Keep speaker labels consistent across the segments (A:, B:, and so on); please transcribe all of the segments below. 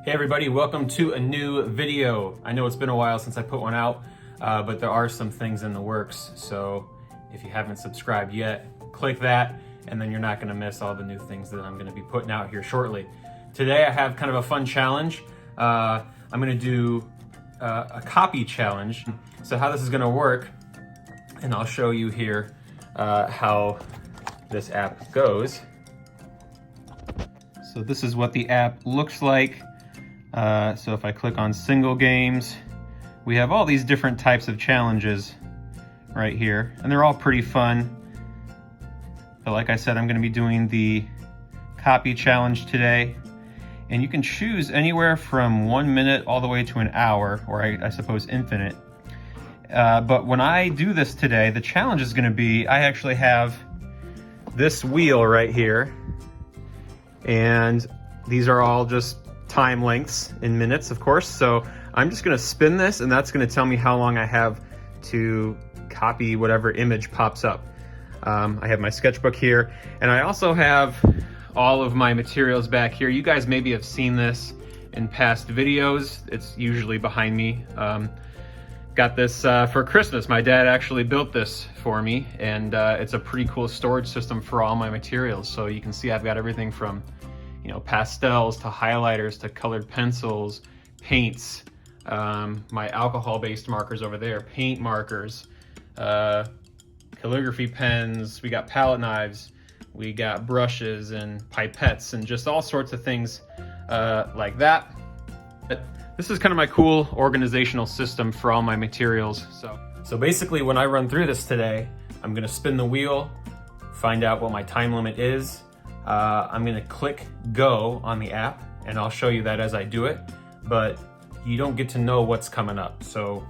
A: Hey everybody, welcome to a new video. I know it's been a while since I put one out, but there are some things in the works. So if you haven't subscribed yet, click that, and then you're not gonna miss all the new things that I'm gonna be putting out here shortly. Today I have kind of a fun challenge. I'm gonna do a copy challenge. So how this is gonna work, and I'll show you here how this app goes. So this is what the app looks like. So if I click on single games, we have all these different types of challenges right here, and they're all pretty fun. But like I said, I'm going to be doing the copy challenge today, and you can choose anywhere from 1 minute all the way to an hour, or I suppose infinite. But when I do this today, the challenge is going to be, I actually have this wheel right here, and these are all just time lengths in minutes, of course. So I'm just gonna spin this, and that's gonna tell me how long I have to copy whatever image pops up. I have my sketchbook here, and I also have all of my materials back here. You guys maybe have seen this in past videos. It's usually behind me. Got this for Christmas. My dad actually built this for me, and it's a pretty cool storage system for all my materials. So you can see I've got everything from pastels to highlighters to colored pencils, paints, my alcohol-based markers over there, paint markers, calligraphy pens, we got palette knives, we got brushes and pipettes and just all sorts of things like that. But this is kind of my cool organizational system for all my materials. So basically when I run through this today, I'm gonna spin the wheel, find out what my time limit is. I'm gonna click go on the app, and I'll show you that as I do it, but you don't get to know what's coming up. So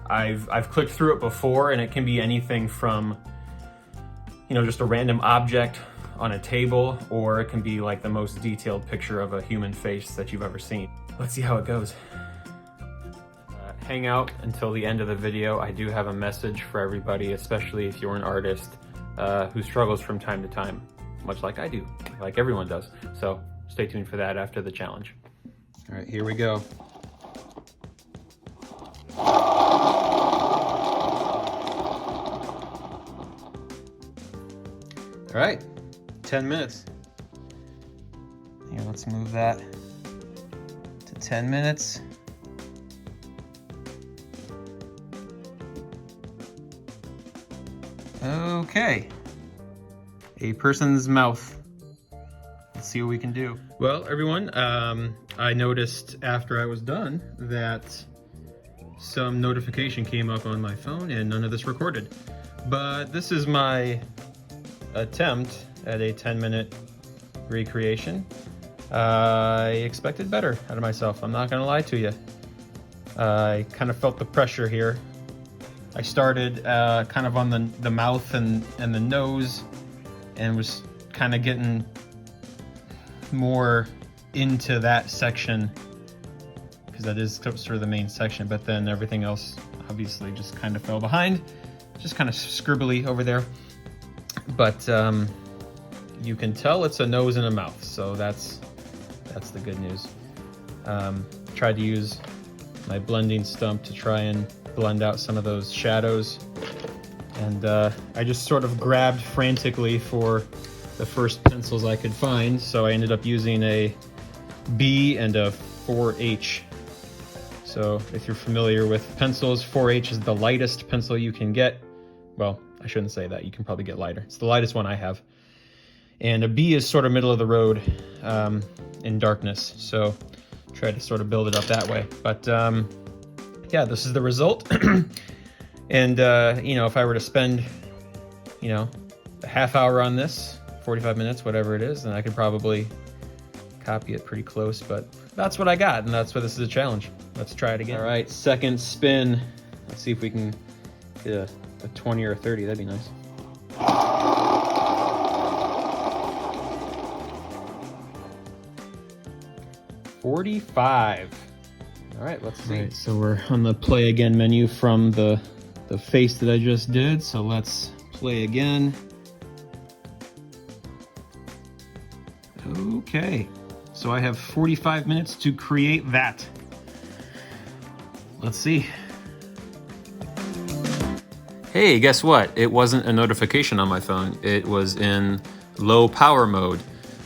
A: I've clicked through it before, and it can be anything from, just a random object on a table, or it can be like the most detailed picture of a human face that you've ever seen. Let's see how it goes. Hang out until the end of the video. I do have a message for everybody, especially if you're an artist who struggles from time to time, much like I do, like everyone does. So stay tuned for that after the challenge. All right, here we go. All right, 10 minutes. Here, let's move that to 10 minutes. Okay. A person's mouth. Let's see what we can do. Well, everyone, I noticed after I was done that some notification came up on my phone and none of this recorded. But this is my attempt at a 10-minute recreation. I expected better out of myself. I'm not gonna lie to you. I kind of felt the pressure here. I started kind of on the mouth and the nose, and was kind of getting more into that section because that is sort of the main section, but then everything else obviously just kind of fell behind, just kind of scribbly over there. But you can tell it's a nose and a mouth, so that's the good news. Tried to use my blending stump to try and blend out some of those shadows, and I just sort of grabbed frantically for the first pencils I could find, so I ended up using a B and a 4H. So if you're familiar with pencils, 4H is the lightest pencil you can get. Well, I shouldn't say that, you can probably get lighter. It's the lightest one I have. And a B is sort of middle of the road in darkness, so try to sort of build it up that way. But yeah, this is the result. And if I were to spend a half hour on this, 45 minutes, whatever it is, then I could probably copy it pretty close, but that's what I got, and that's why this is a challenge. Let's try it again. All right, second spin. Let's see if we can get a 20 or a 30, that'd be nice. $45. All right, let's see. All right, so we're on the play again menu from the face that I just did, so let's play again. Okay, So I have 45 minutes to create that. Let's see. Hey, guess what? It wasn't a notification on my phone. It was in low power mode,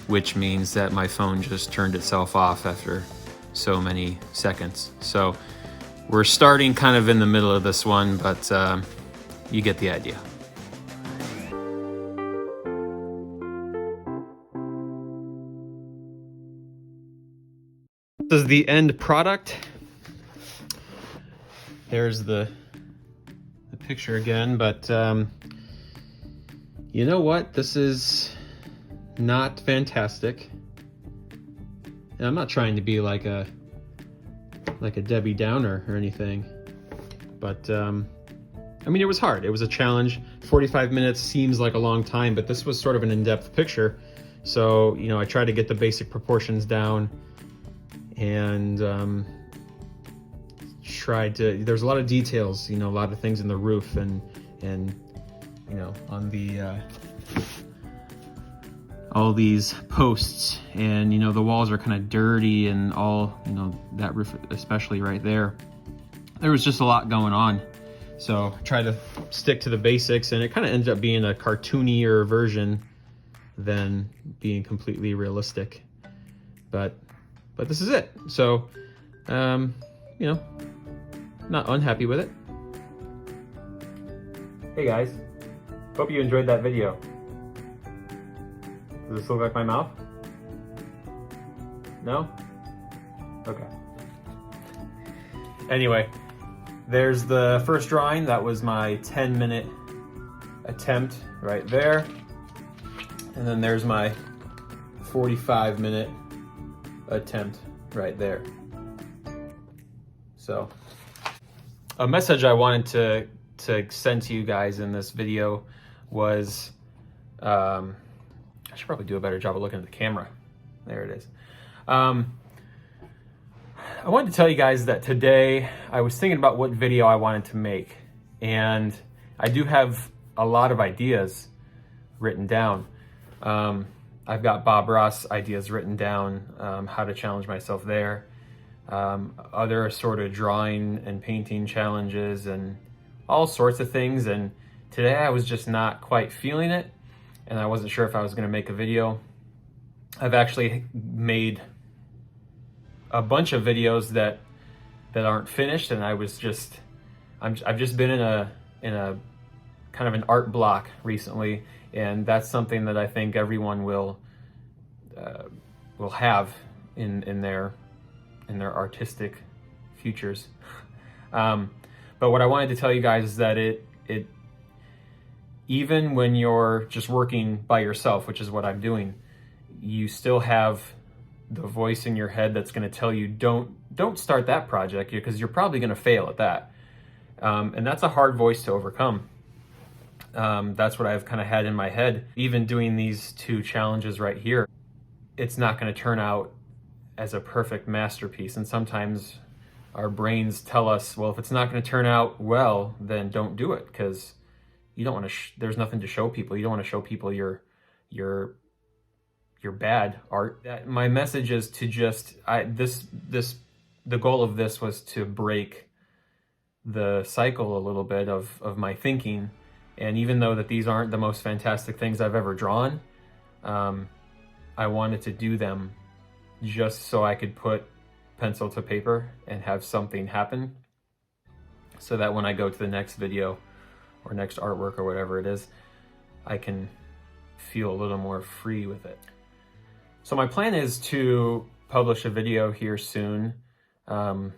A: which means that my phone just turned itself off after so many seconds. So we're starting kind of in the middle of this one, but you get the idea. This is the end product. There's the picture again, but you know what? This is not fantastic. And I'm not trying to be like a Debbie Downer or anything, but I mean, it was hard. It was a challenge. 45 minutes seems like a long time, but this was sort of an in-depth picture. So, you know, I tried to get the basic proportions down and tried to, there's a lot of details, you know, a lot of things in the roof and you know, on the all these posts, and you know, the walls are kind of dirty and all, you know, that roof especially right there. There was just a lot going on. So I tried to stick to the basics, and it kind of ended up being a cartoonier version than being completely realistic. But this is it. So, you know, not unhappy with it. Hey guys, hope you enjoyed that video. Does this look like my mouth? No? Okay. Anyway, there's the first drawing. That was my 10-minute attempt right there. And then there's my 45-minute attempt right there. So, a message I wanted to send to you guys in this video was, I should probably do a better job of looking at the camera. There it is. I wanted to tell you guys that today I was thinking about what video I wanted to make, and I do have a lot of ideas written down. I've got Bob Ross ideas written down, how to challenge myself there, other sort of drawing and painting challenges and all sorts of things. And today I was just not quite feeling it, and I wasn't sure if I was going to make a video. I've actually made a bunch of videos that aren't finished, and I've just been in a kind of an art block recently, and that's something that I think everyone will have in their artistic futures. But what I wanted to tell you guys is that it even when you're just working by yourself, which is what I'm doing, you still have the voice in your head that's going to tell you don't start that project, because you're probably going to fail at that, and that's a hard voice to overcome. That's what I've kind of had in my head. Even doing these two challenges right here, it's not going to turn out as a perfect masterpiece. And sometimes our brains tell us, well, if it's not going to turn out well, then don't do it, because you don't want to. There's nothing to show people. You don't want to show people your bad art. My message is to just the goal of this was to break the cycle a little bit of my thinking. And even though that these aren't the most fantastic things I've ever drawn, I wanted to do them just so I could put pencil to paper and have something happen, so that when I go to the next video or next artwork or whatever it is, I can feel a little more free with it. So my plan is to publish a video here soon. I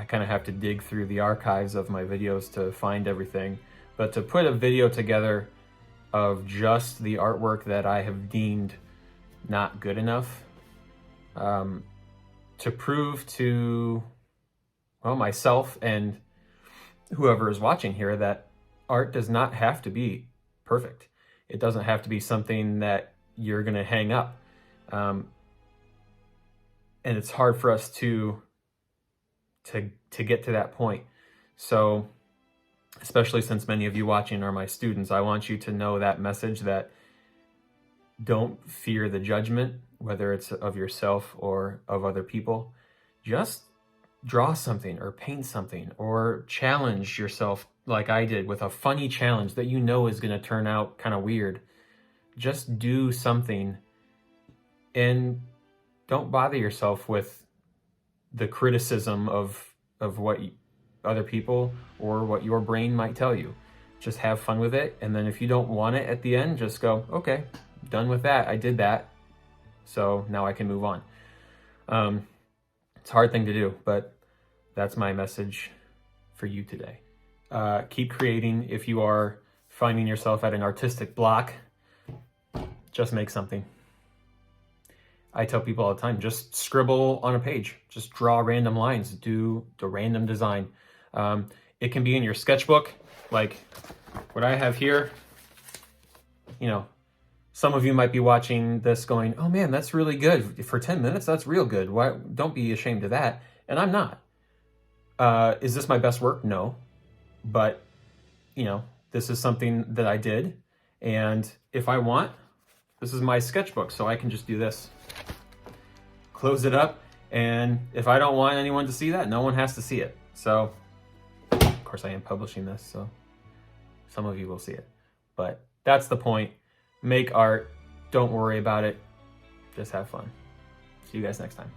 A: kind of have to dig through the archives of my videos to find everything, but to put a video together of just the artwork that I have deemed not good enough, to prove to, well, myself and whoever is watching here that art does not have to be perfect. It doesn't have to be something that you're going to hang up. And it's hard for us to get to that point. So, especially since many of you watching are my students, I want you to know that message, that Don't fear the judgment, whether it's of yourself or of other people. Just draw something or paint something or challenge yourself like I did with a funny challenge that you know is going to turn out kind of weird. Just do something and don't bother yourself with the criticism of what other people or what your brain might tell you. Just have fun with it, and then if you don't want it at the end, just go, okay, done with that. I did that, so now I can move on. It's a hard thing to do, but that's my message for you today. Keep creating. If you are finding yourself at an artistic block, just make something. I tell people all the time, just scribble on a page, just draw random lines, do the random design. It can be in your sketchbook, like what I have here. You know, some of you might be watching this going, oh man, that's really good. For 10 minutes, that's real good. Why? Don't be ashamed of that. And I'm not. Is this my best work? No. But, you know, this is something that I did. And if I want, this is my sketchbook, so I can just do this. Close it up, and if I don't want anyone to see that, no one has to see it. So, of course I am publishing this, so some of you will see it. But that's the point. Make art. Don't worry about it. Just have fun. See you guys next time.